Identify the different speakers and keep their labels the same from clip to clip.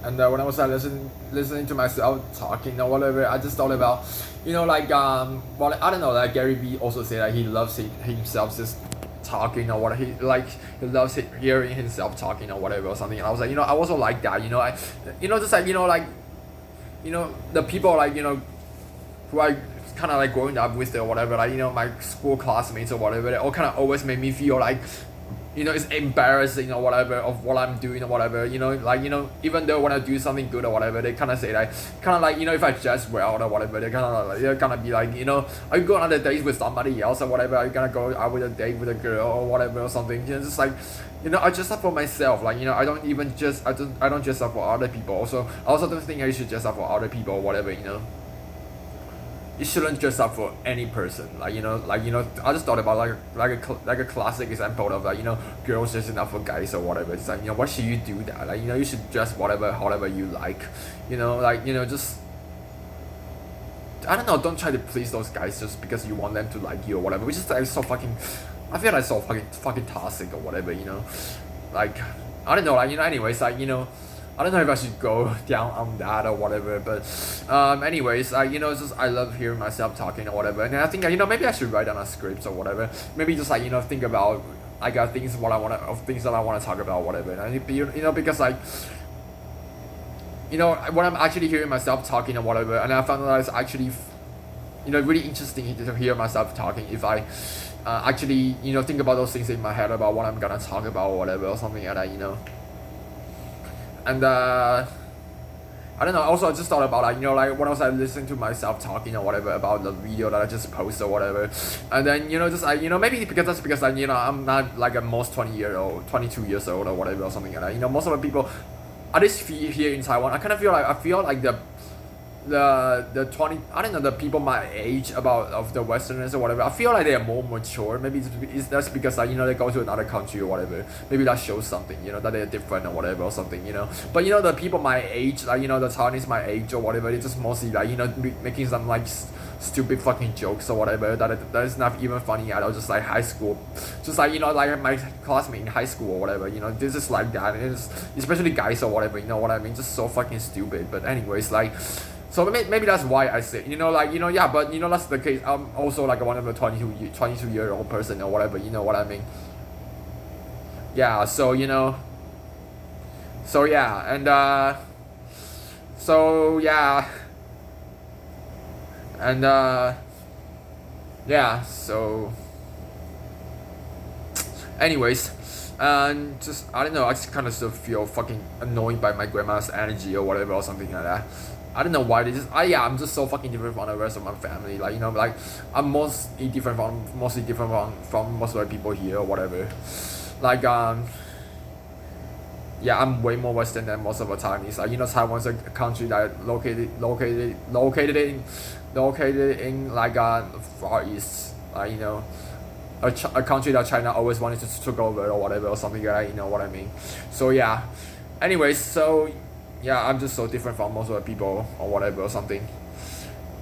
Speaker 1: And when I was listening to myself talking or whatever, I just thought about, well, I don't know, like Gary Vee also said that he loves himself just talking or what he loves hearing himself talking or whatever or something. And I was like, I also like that, just like the people like who I kind of like growing up with or whatever, like my school classmates or whatever, they all kind of always made me feel like it's embarrassing or whatever of what I'm doing or whatever, even though when I do something good or whatever, they kind of say like, if I dress well or whatever, they're gonna be like, are you going on a date with somebody else or whatever? Are you gonna go out with a date with a girl or whatever or something? Just like, I dress up for myself. Like, I don't even just, I don't dress up for other people. Also, I also don't think I should dress up for other people or whatever. You shouldn't dress up for any person. I just thought about like a classic example of like girls dressing up for guys or whatever. It's like why should you do that? Like you should dress however you like. Just I don't know. Don't try to please those guys just because you want them to like you or whatever. Which is like so fucking. I feel like so fucking toxic or whatever. Like I don't know. Anyways, I don't know if I should go down on that or whatever, but anyways, it's just I love hearing myself talking or whatever, and I think maybe I should write down a script or whatever. Maybe just think about things things that I want to talk about or whatever, and because when I'm actually hearing myself talking or whatever, and I found that it's actually really interesting to hear myself talking if I actually think about those things in my head about what I'm gonna talk about or whatever or something like that. And I don't know. Also, I just thought about when I was listening to myself talking or whatever about the video that I just posted or whatever, and then just maybe because I'm not like a most 22 years old or whatever or something like that. Most of the people, at least here in Taiwan, I feel like the 20, I don't know, the people my age of the Westerners or whatever, I feel like they are more mature. Maybe that's because they go to another country or whatever. Maybe that shows something, that they're different or whatever or something. But the people my age, the Chinese my age or whatever, they just mostly making some stupid fucking jokes or whatever that is not even funny at all. Just like high school, just like like my classmate in high school or whatever. This is like that. And it's, especially guys or whatever. You know what I mean? Just so fucking stupid. But anyways, so maybe that's why I say, yeah, but that's the case. I'm also like one of a 22-year-old person or whatever, you know what I mean? Yeah, so so yeah, and so yeah, and yeah, so anyways, and just I don't know, I just kind of still feel fucking annoyed by my grandma's energy or whatever or something like that. I don't know why they just I'm just so fucking different from the rest of my family. I'm mostly different from most of the people here or whatever. Yeah, I'm way more Western than most of the Taiwanese. Taiwan's a country that located in Far East. A country that China always wanted to took over or whatever or something like that. You know what I mean? So yeah. Anyways, so yeah, I'm just so different from most of the people or whatever or something.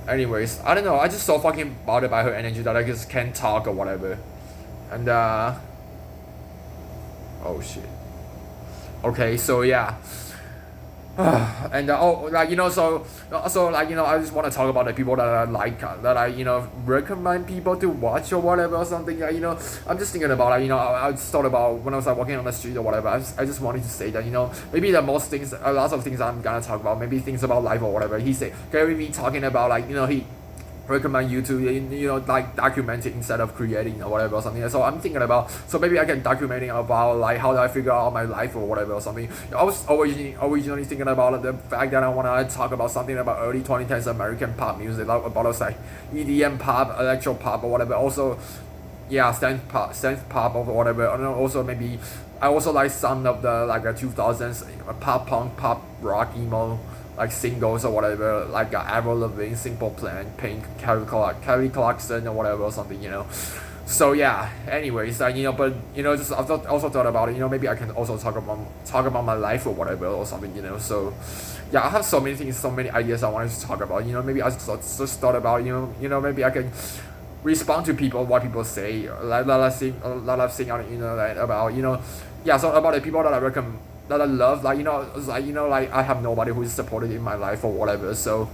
Speaker 1: Anyways, I don't know. I just so fucking bothered by her energy that I just can't talk or whatever. And oh shit. Okay, so yeah. And I just want to talk about the people that I like, that I recommend people to watch or whatever or something. I'm just thinking about I just thought about when I was walking on the street or whatever. I just wanted to say that maybe a lot of things I'm gonna talk about, maybe things about life or whatever. He said Gary Vee talking about he recommend you to document it instead of creating or whatever or something. So I'm thinking about, so maybe I can documenting about how do I figure out my life or whatever or something. I was originally thinking about the fact that I want to talk about something about early 2010s American pop music, about EDM pop, electro pop or whatever. Also, yeah, synth pop or whatever. And also maybe I also like some of the 2000s pop punk, pop rock, emo singles or whatever, Avril Lavigne, Simple Plan, Pink, Kelly Clarkson or whatever or something. So yeah. Anyways, but just I also thought about it. Maybe I can also talk about my life or whatever or something. So yeah, I have so many things, so many ideas I wanted to talk about. Maybe I just thought about maybe I can respond to people what people say, a lot of things on the internet about yeah. So about the people that I that I love, like, it's like, like, I have nobody who is supported in my life or whatever. So,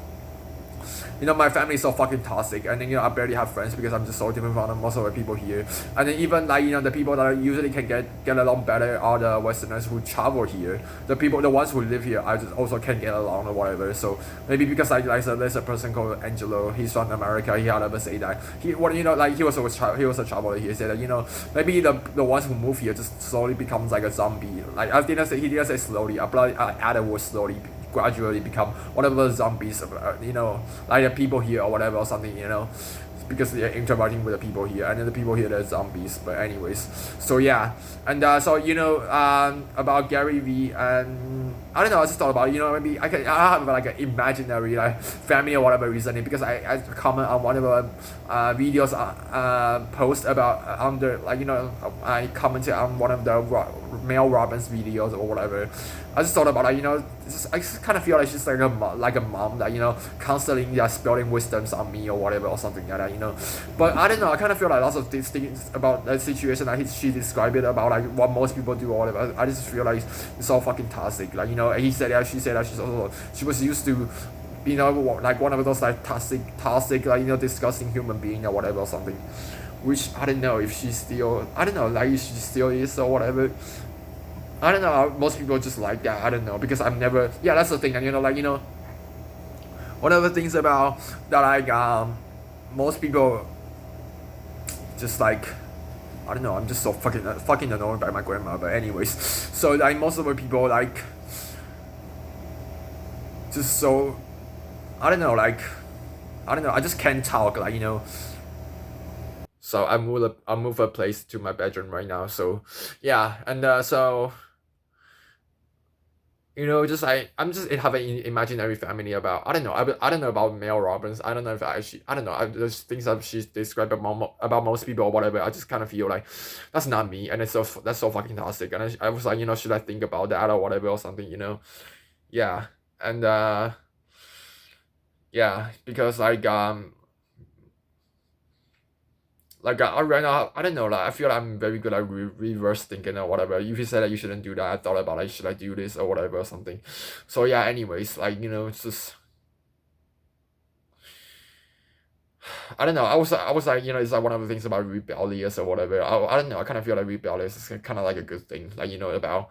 Speaker 1: my family is so fucking toxic, and then, I barely have friends because I'm just so different from most of the people here. And then even, like, the people that I usually can get along better are the Westerners who travel here. The ones who live here, I just also can't get along or whatever. So maybe because, like I said, there's a person called Angelo. He's from America. He had ever say that like, he was a traveler here. He said that, maybe the ones who move here just slowly becomes like a zombie. Like, he didn't say slowly. I added word slowly, gradually become whatever zombies, like the people here or whatever or something, because they're interacting with the people here, and then the people here, they're zombies. But anyways, so yeah. And so, about Gary Vee, and I don't know, I just thought about, maybe I have like an imaginary, like, family or whatever recently, because I comment on one of the videos post about under, like, I commented on one of the Mel Robbins videos or whatever. I just thought about, like, I just kind of feel like she's like a mom that, constantly spelling wisdoms on me or whatever or something like that. But I don't know, I kind of feel like lots of these things about that situation that she described it about, like, what most people do or whatever. I just feel like it's so fucking toxic. Like, he said that, she said that she was used to, like, one of those, like, toxic, like, disgusting human being or whatever or something. Which I don't know if she still, I don't know, like, if she still is or whatever. I don't know, most people just like that, I don't know, because I've never, yeah, that's the thing, and, like, one of the things about that, like, most people just, like, I don't know, I'm just so fucking annoyed by my grandma. But anyways, so, like, most of the people, like, just so, I don't know, like, I just can't talk, like, so I move a place to my bedroom right now. So yeah. And so, just like, I'm just having an imaginary family about, I don't know, I don't know about Mel Robbins. I don't know if I don't know, there's things that she's described about most people or whatever. I just kind of feel like that's not me, and that's so fucking toxic. And I was like, should I think about that or whatever or something, yeah. And yeah, because, like, right now, I don't know, like, I feel like I'm very good at reverse thinking or whatever. If you said that you shouldn't do that, I thought about, like, should I do this or whatever or something. So yeah, anyways, like, it's just, I don't know. I was like, it's like one of the things about rebellious or whatever. I don't know. I kind of feel like rebellious is kind of like a good thing. Like, about,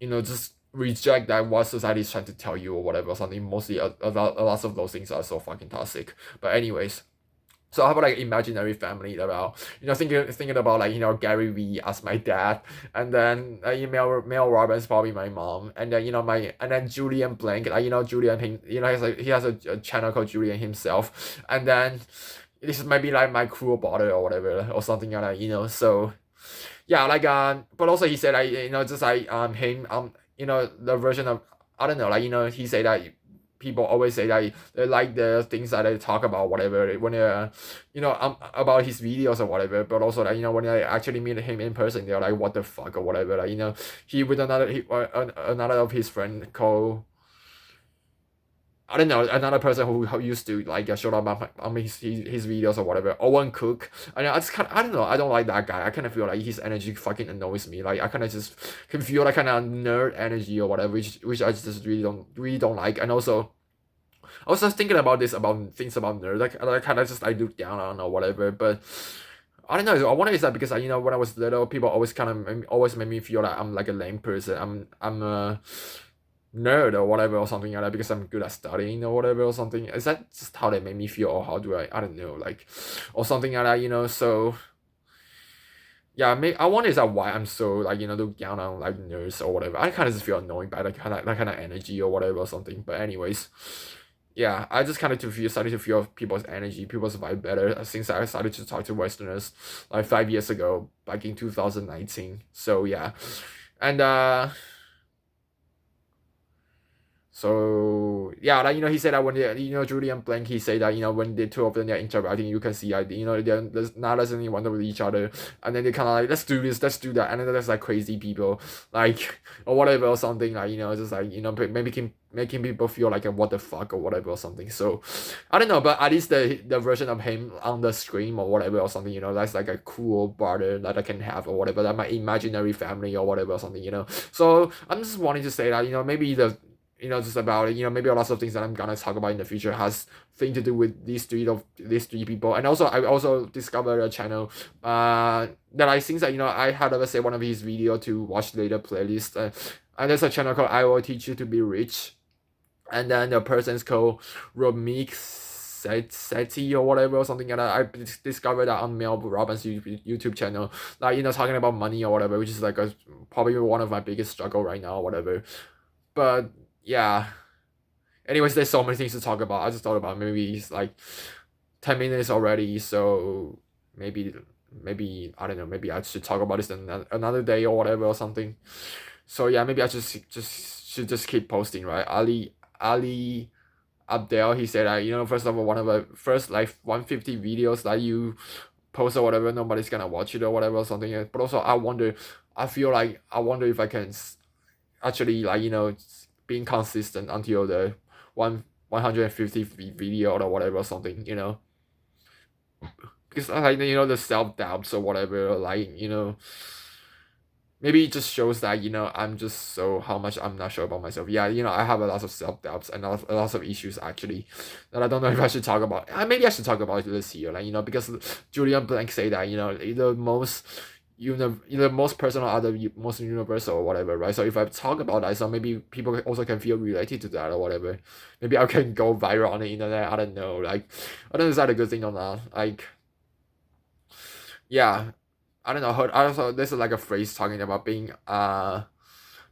Speaker 1: just reject that what society is trying to tell you or whatever or something. Mostly a lot of those things are so fucking toxic. But anyways. So I have, like, imaginary family about, thinking about, like, Gary Vee as my dad, and then Mel Robbins probably my mom, and then, and then Julian Blank, like, Julian him, he has a channel called Julian himself, and then this might be like my cruel brother or whatever or something like that, so yeah, like, but also he said, like, just like, him, the version of, I don't know, like, he said that people always say that they like the things that they talk about, whatever, when they're, about his videos or whatever. But also, like, when they actually meet him in person, they're like, what the fuck or whatever. Like, he with another of his friend called, I don't know, another person who used to, like, show up on his videos or whatever, Owen Cook. I don't know, I don't like that guy. I kind of feel like his energy fucking annoys me. Like, I kind of just can feel like kind of nerd energy or whatever, which I just really don't like. And also, I was just thinking about things about nerds. Like, I kind of just, like, look down on or whatever. But I don't know. I wonder, is that because, when I was little, people always made me feel like I'm like a lame person. I'm a nerd or whatever or something like that because I'm good at studying or whatever or something. Is that just how they made me feel, or how do I don't know, like, or something like that, so yeah, I wonder, is that why I'm so, like, look down on, like, nerds or whatever. I kind of just feel annoyed by that kind of energy or whatever or something. But anyways, yeah, I just kind of started to feel people's energy, people's vibe better since I started to talk to Westerners like 5 years ago, back in 2019. So yeah, and so yeah, like, he said that when they, Julian Blank, he said that, when the two of them are interacting, you can see, like, they're not listening one with each other, and then they kind of like, let's do this, let's do that, and then there's like crazy people, like, or whatever or something, like, just like, maybe making people feel like a what the fuck or whatever or something. So I don't know, but at least the version of him on the screen or whatever or something, that's like a cool brother that I can have or whatever, that my imaginary family or whatever or something. So I'm just wanting to say that, maybe just about it, maybe a lot of things that I'm gonna talk about in the future has thing to do with these three people. And also I also discovered a channel that I think that, I had ever say one of his video to watch later playlist, and there's a channel called I Will Teach You to Be Rich, and then the person's called Romik Seti or whatever or something like that. I discovered that on Mel Robbins' YouTube channel, like, talking about money or whatever, which is like probably one of my biggest struggle right now or whatever. But yeah, anyways, there's so many things to talk about. I just thought about maybe it's like 10 minutes already, so maybe I don't know, maybe I should talk about this another day or whatever or something. So yeah, maybe I should just keep posting, right? Ali Abdel, he said that, first of all, one of the first like 150 videos that you post or whatever, nobody's gonna watch it or whatever or something. But also I wonder if I can actually, like, being consistent until the 150 video or whatever or something, because like, the self-doubts or whatever, like, maybe it just shows that, I'm just so how much I'm not sure about myself. Yeah, I have a lot of self-doubts and a lot of issues actually that I don't know if I should talk about. Maybe I should talk about this here, like, because Julian Blank say that, the most personal are the most universal or whatever, right? So if I talk about that, so maybe people also can feel related to that or whatever. Maybe I can go viral on the internet. I don't know. Like, I don't know, is that a good thing or not? Like, yeah, I don't know. Also, this is like a phrase talking about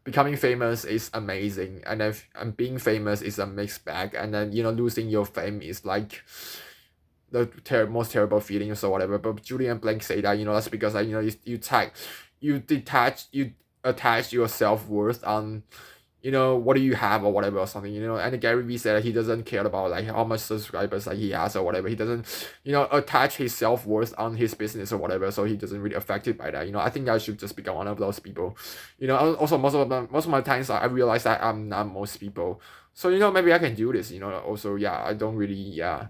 Speaker 1: becoming famous is amazing, and being famous is a mixed bag, and then losing your fame is like the most terrible feelings or whatever. But Julian Blank say that, that's because, like, you attach your self-worth on, what do you have or whatever or something, and Gary Vee said that he doesn't care about like how much subscribers like he has or whatever. He doesn't, attach his self-worth on his business or whatever, so he doesn't really affected by that. I think I should just become one of those people. Also most of my times I realize that I'm not most people. So, maybe I can do this, also, yeah, I don't really, yeah.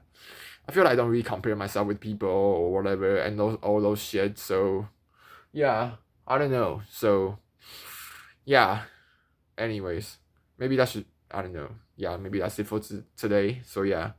Speaker 1: I feel like I don't really compare myself with people or whatever and all those shit. So yeah, I don't know. So yeah. Anyways, maybe that should, I don't know. Yeah, maybe that's it for today. So yeah.